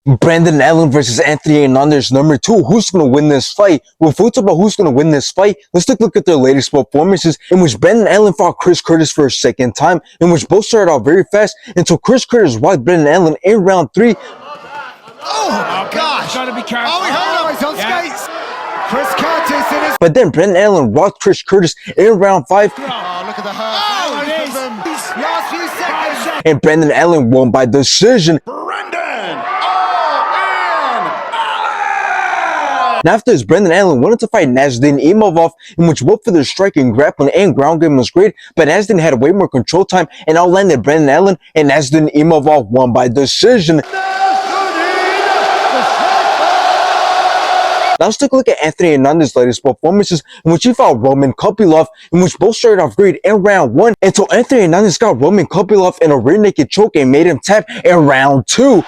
Brandon Allen versus Anthony Hernandez, number 2. Who's going to win this fight? Well, if we talk about who's going to win this fight, let's take a look at their latest performances, in which Brandon Allen fought Chris Curtis for a second time, in which both started out very fast until Chris Curtis wiped Brandon Allen in round 3. Oh my gosh! Gotta be careful. Oh, he hurt him. He's on skates. Chris Curtis in his. But then Brandon Allen rocked Chris Curtis in round 5. Oh, look at the hurt. Oh, it is. Last few seconds. And Brandon Allen won by decision. And after this, Brandon Allen wanted to fight Nasruddin Imavov, in which both for their striking, grappling, and ground game was great, but Nasruddin had way more control time and outlanded Brandon Allen, and Nasruddin Imavov won by decision. Now let's take a look at Anthony Hernandez's latest performances, in which he fought Roman Kopylov, in which both started off great in round 1, until Anthony Hernandez got Roman Kopylov in a rear naked choke and made him tap in round 2.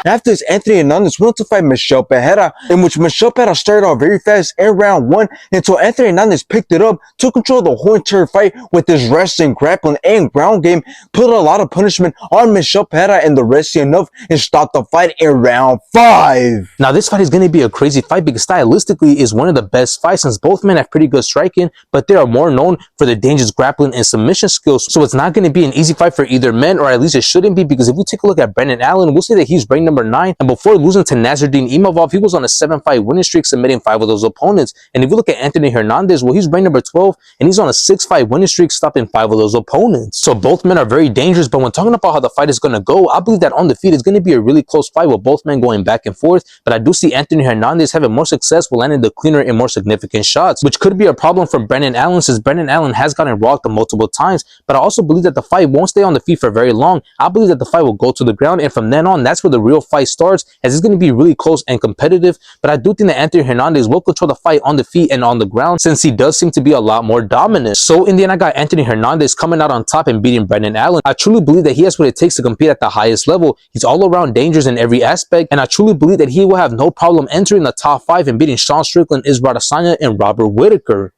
After this, Anthony Hernandez went to fight Michel Pereira, in which Michel Pereira started off very fast in round 1 until Anthony Hernandez picked it up, took control of the whole entire fight with his wrestling, grappling, and ground game, put a lot of punishment on Michel Pereira and the wrestling enough, and stopped the fight in round 5. Now this fight is going to be a crazy fight because stylistically is one of the best fights, since both men have pretty good striking, but they are more known for their dangerous grappling and submission skills. So it's not going to be an easy fight for either men, or at least it shouldn't be, because if we take a look at Brandon Allen, we'll say that he's ranked number 9, and before losing to Nasruddin Imavov, he was on a 7-fight winning streak, submitting 5 of those opponents. And if you look at Anthony Hernandez, well, he's ranked number 12, and he's on a 6-fight winning streak, stopping 5 of those opponents. So both men are very dangerous, but when talking about how the fight is going to go, I believe that on the feet it's going to be a really close fight with both men going back and forth, but I do see Anthony Hernandez having more success with landing the cleaner and more significant shots, which could be a problem for Brandon Allen, since Brandon Allen has gotten rocked multiple times. But I also believe that the fight won't stay on the feet for very long. I believe that the fight will go to the ground, and from then on, that's where the real fight starts, as it's going to be really close and competitive. But I do think that Anthony Hernandez will control the fight on the feet and on the ground, since he does seem to be a lot more dominant. So in the end, I got Anthony Hernandez coming out on top and beating Brandon Allen. I truly believe that he has what it takes to compete at the highest level. He's all around dangerous in every aspect, and I truly believe that he will have no problem entering the top 5 and beating Sean Strickland, Israel Adesanya, and Robert Whittaker.